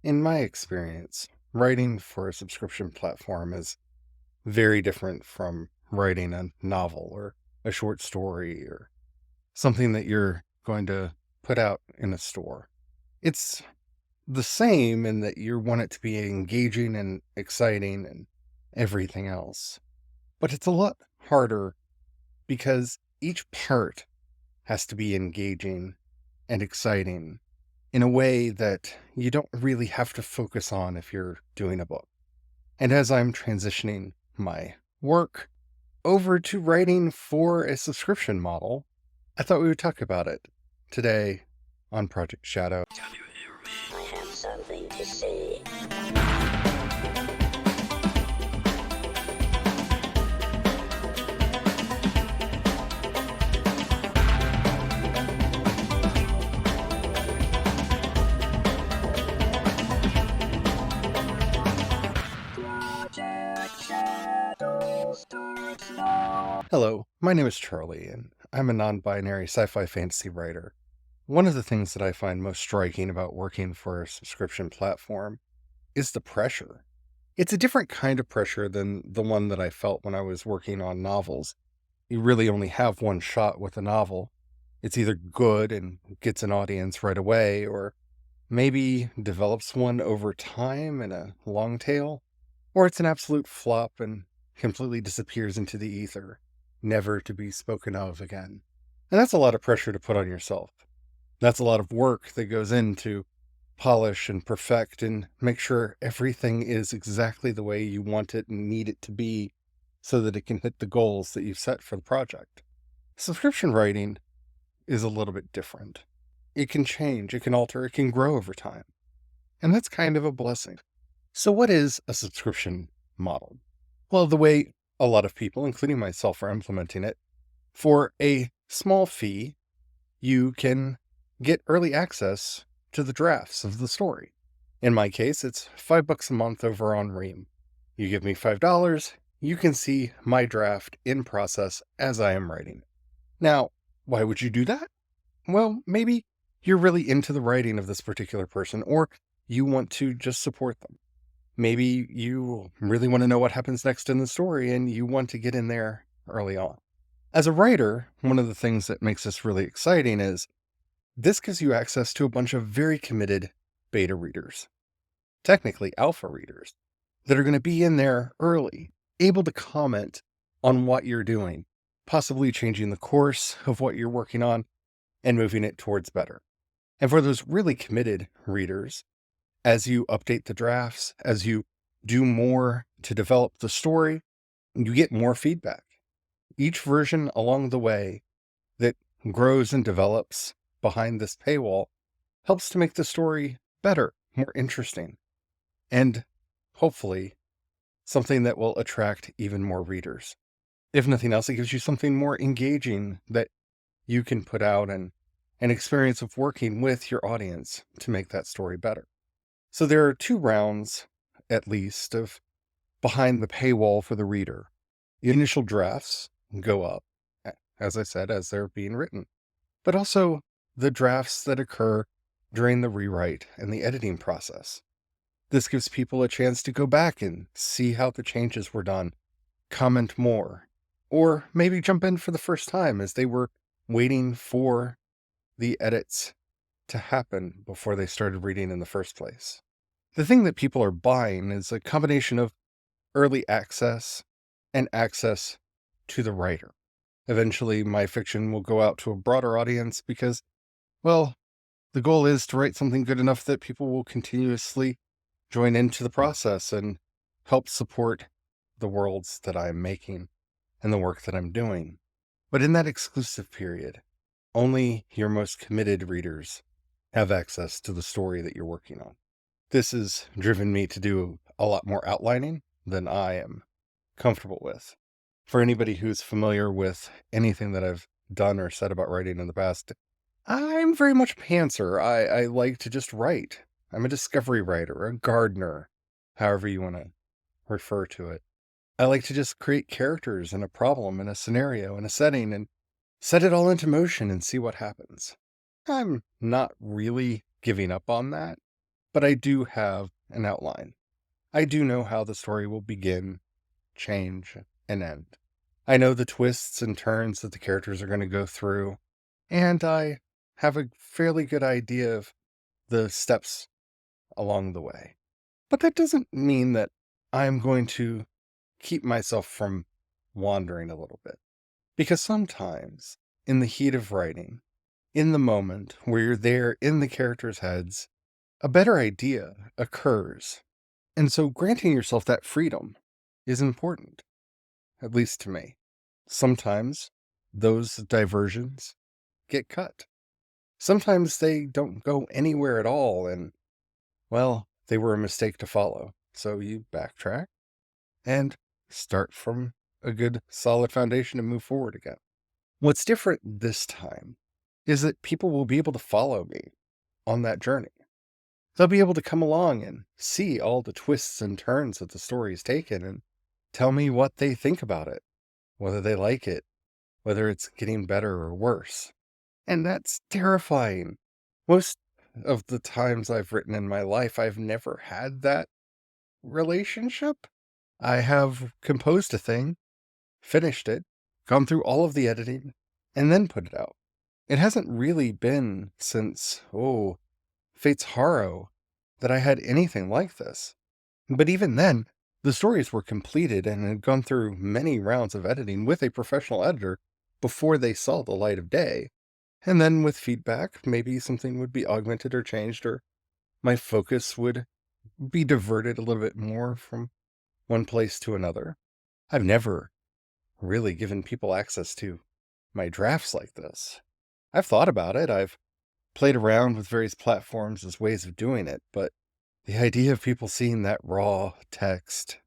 In my experience, writing for a subscription platform is very different from writing a novel or a short story or something that you're going to put out in a store. It's the same in that you want it to be engaging and exciting and everything else. But it's a lot harder because each part has to be engaging and exciting in a way that you don't really have to focus on if you're doing a book. And as I'm transitioning my work over to writing for a subscription model, I thought we would talk about it today on Project Shadow. I have something to say. Hello, my name is Charlie, and I'm a non-binary sci-fi fantasy writer. One of the things that I find most striking about working for a subscription platform is the pressure. It's a different kind of pressure than the one that I felt when I was working on novels. You really only have one shot with a novel. It's either good and gets an audience right away, or maybe develops one over time in a long tail, or it's an absolute flop and completely disappears into the ether, never to be spoken of again. And that's a lot of pressure to put on yourself. That's a lot of work that goes into polish and perfect and make sure everything is exactly the way you want it and need it to be so that it can hit the goals that you've set for the project. Subscription writing is a little bit different. It can change, it can alter, it can grow over time. And that's kind of a blessing. So what is a subscription model? Well, the way a lot of people, including myself, are implementing it, for a small fee, you can get early access to the drafts of the story. In my case, it's $5 a month over on Ream. You give me $5, you can see my draft in process as I am writing it. Now, why would you do that? Well, maybe you're really into the writing of this particular person, or you want to just support them. Maybe you really want to know what happens next in the story and you want to get in there early on. As a writer, one of the things that makes this really exciting is this gives you access to a bunch of very committed beta readers, technically alpha readers, that are going to be in there early, able to comment on what you're doing, possibly changing the course of what you're working on and moving it towards better. And for those really committed readers, as you update the drafts, as you do more to develop the story, you get more feedback. Each version along the way that grows and develops behind this paywall helps to make the story better, more interesting, and hopefully something that will attract even more readers. If nothing else, it gives you something more engaging that you can put out and an experience of working with your audience to make that story better. So there are 2 rounds, at least, of behind the paywall for the reader. The initial drafts go up, as I said, as they're being written, but also the drafts that occur during the rewrite and the editing process. This gives people a chance to go back and see how the changes were done, comment more, or maybe jump in for the first time as they were waiting for the edits to happen before they started reading in the first place. The thing that people are buying is a combination of early access and access to the writer. Eventually, my fiction will go out to a broader audience because, well, the goal is to write something good enough that people will continuously join into the process and help support the worlds that I'm making and the work that I'm doing. But in that exclusive period, only your most committed readers have access to the story that you're working on. This has driven me to do a lot more outlining than I am comfortable with. For anybody who's familiar with anything that I've done or said about writing in the past, I'm very much a pantser. I like to just write. I'm a discovery writer, a gardener, however you want to refer to it. I like to just create characters and a problem and a scenario and a setting and set it all into motion and see what happens. I'm not really giving up on that, but I do have an outline. I do know how the story will begin, change, and end. I know the twists and turns that the characters are going to go through, and I have a fairly good idea of the steps along the way. But that doesn't mean that I'm going to keep myself from wandering a little bit. Because sometimes, in the heat of writing, in the moment where you're there in the characters' heads, a better idea occurs. And so granting yourself that freedom is important, at least to me. Sometimes those diversions get cut. Sometimes they don't go anywhere at all, and, well, they were a mistake to follow. So you backtrack and start from a good, solid foundation and move forward again. What's different this time is that people will be able to follow me on that journey. They'll be able to come along and see all the twists and turns that the story's taken and tell me what they think about it, whether they like it, whether it's getting better or worse. And that's terrifying. Most of the times I've written in my life, I've never had that relationship. I have composed a thing, finished it, gone through all of the editing, and then put it out. It hasn't really been since, Fate's Harrow that I had anything like this. But even then, the stories were completed and had gone through many rounds of editing with a professional editor before they saw the light of day. And then with feedback, maybe something would be augmented or changed, or my focus would be diverted a little bit more from one place to another. I've never really given people access to my drafts like this. I've thought about it. I've played around with various platforms as ways of doing it, but the idea of people seeing that raw text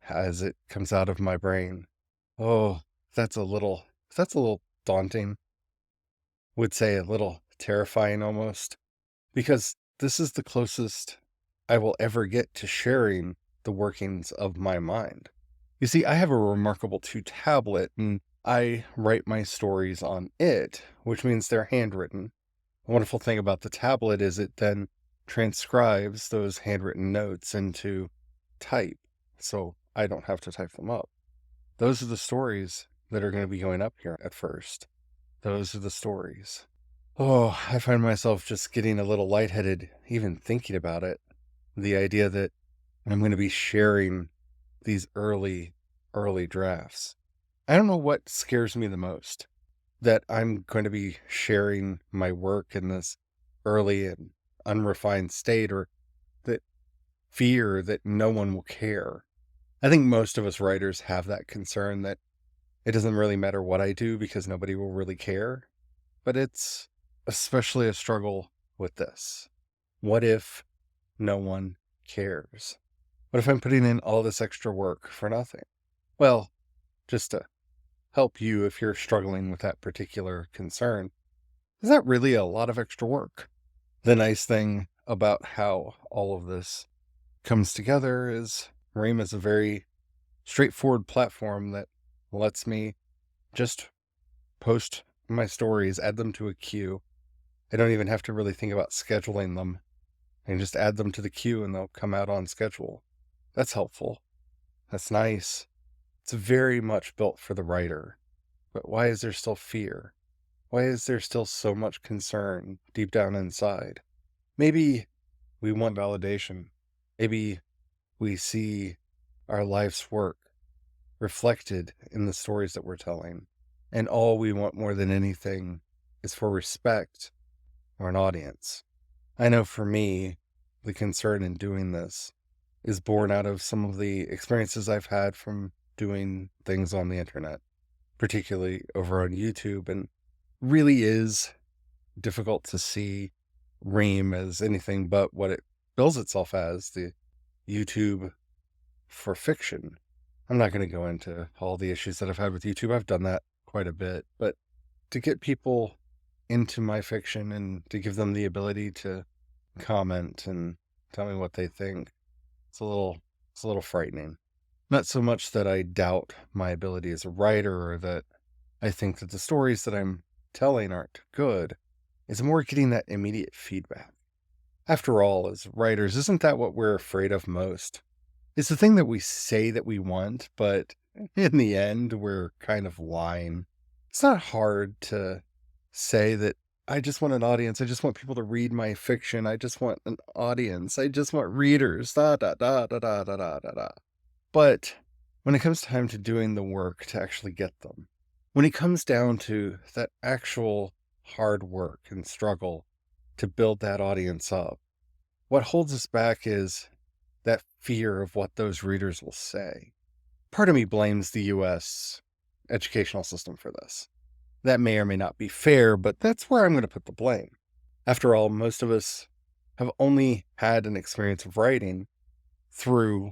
as it comes out of my brain, oh, that's a little daunting. Would say a little terrifying almost, because this is the closest I will ever get to sharing the workings of my mind. You see, I have a Remarkable 2 tablet, and I write my stories on it, which means they're handwritten. The wonderful thing about the tablet is it then transcribes those handwritten notes into type, so I don't have to type them up. Those are the stories that are going to be going up here at first. Those are the stories. Oh, I find myself just getting a little lightheaded even thinking about it. The idea that I'm going to be sharing these early drafts. I don't know what scares me the most. That I'm going to be sharing my work in this early and unrefined state, or that fear that no one will care. I think most of us writers have that concern that it doesn't really matter what I do because nobody will really care. But it's especially a struggle with this. What if no one cares? What if I'm putting in all this extra work for nothing? Well, just to help you if you're struggling with that particular concern, is that really a lot of extra work? The nice thing about how all of this comes together is Ream is a very straightforward platform that lets me just post my stories, add them to a queue. I don't even have to really think about scheduling them. I can just add them to the queue and they'll come out on schedule. That's helpful. That's nice. It's very much built for the writer. But why is there still fear? Why is there still so much concern deep down inside? Maybe we want validation. Maybe we see our life's work reflected in the stories that we're telling. And all we want more than anything is for respect or an audience. I know for me, the concern in doing this is born out of some of the experiences I've had from doing things on the internet, particularly over on YouTube, and really is difficult to see Ream as anything but what it bills itself as, the YouTube for fiction. I'm not going to go into all the issues that I've had with YouTube. I've done that quite a bit, but to get people into my fiction and to give them the ability to comment and tell me what they think, it's a little frightening. Not so much that I doubt my ability as a writer or that I think that the stories that I'm telling aren't good. It's more getting that immediate feedback. After all, as writers, isn't that what we're afraid of most? It's the thing that we say that we want, but in the end, we're kind of lying. It's not hard to say that I just want an audience. I just want people to read my fiction. I just want an audience. I just want readers. Da da da da da da da da da. But when it comes time to doing the work to actually get them, when it comes down to that actual hard work and struggle to build that audience up, what holds us back is that fear of what those readers will say. Part of me blames the US educational system for this. That may or may not be fair, but that's where I'm going to put the blame. After all, most of us have only had an experience of writing through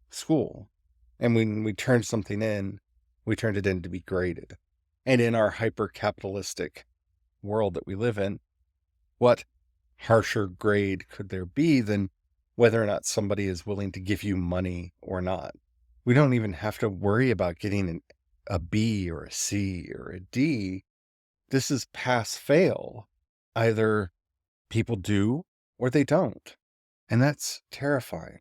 school. And when we turned something in, we turned it in to be graded. And in our hyper capitalistic world that we live in, what harsher grade could there be than whether or not somebody is willing to give you money or not? We don't even have to worry about getting a B or a C or a D. This is pass fail. Either people do or they don't. And that's terrifying.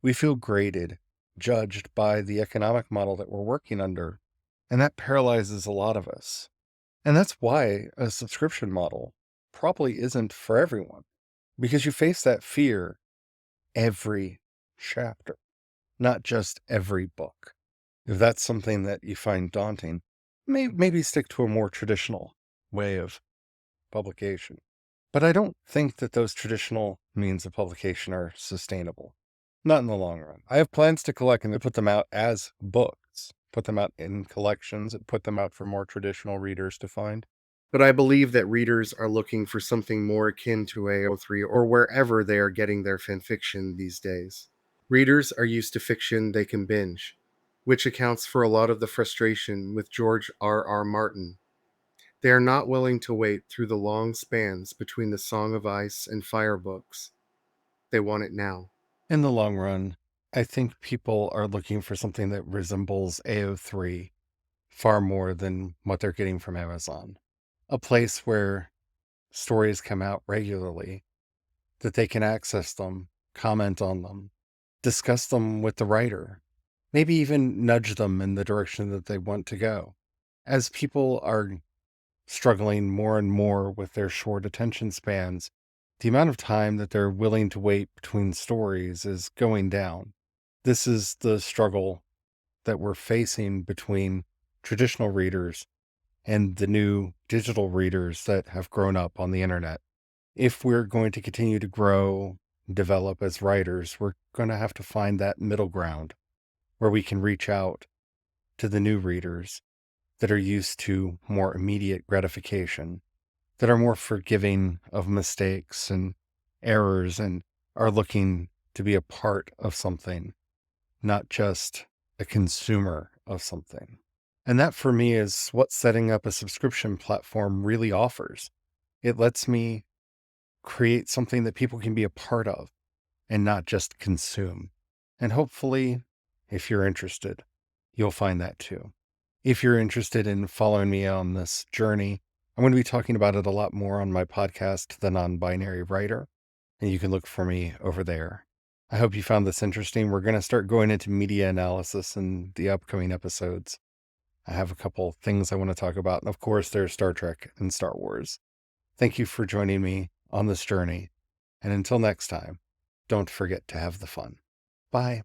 We feel graded, judged by the economic model that we're working under. And that paralyzes a lot of us. And that's why a subscription model probably isn't for everyone, because you face that fear every chapter, not just every book. If that's something that you find daunting, maybe stick to a more traditional way of publication. But I don't think that those traditional means of publication are sustainable. Not in the long run. I have plans to collect and to put them out as books, put them out in collections, and put them out for more traditional readers to find. But I believe that readers are looking for something more akin to AO3 or wherever they are getting their fanfiction these days. Readers are used to fiction they can binge, which accounts for a lot of the frustration with George R. Martin. They are not willing to wait through the long spans between the Song of Ice and Fire books. They want it now. In the long run, I think people are looking for something that resembles AO3 far more than what they're getting from Amazon. A place where stories come out regularly, that they can access them, comment on them, discuss them with the writer, maybe even nudge them in the direction that they want to go. As people are struggling more and more with their short attention spans, the amount of time that they're willing to wait between stories is going down. This is the struggle that we're facing between traditional readers and the new digital readers that have grown up on the internet. If we're going to continue to grow, develop as writers, we're going to have to find that middle ground where we can reach out to the new readers that are used to more immediate gratification, that are more forgiving of mistakes and errors and are looking to be a part of something, not just a consumer of something. And that for me is what setting up a subscription platform really offers. It lets me create something that people can be a part of and not just consume. And hopefully, if you're interested, you'll find that too. If you're interested in following me on this journey, I'm going to be talking about it a lot more on my podcast, The Non-Binary Writer, and you can look for me over there. I hope you found this interesting. We're going to start going into media analysis in the upcoming episodes. I have a couple things I want to talk about, and of course, there's Star Trek and Star Wars. Thank you for joining me on this journey, and until next time, don't forget to have the fun. Bye.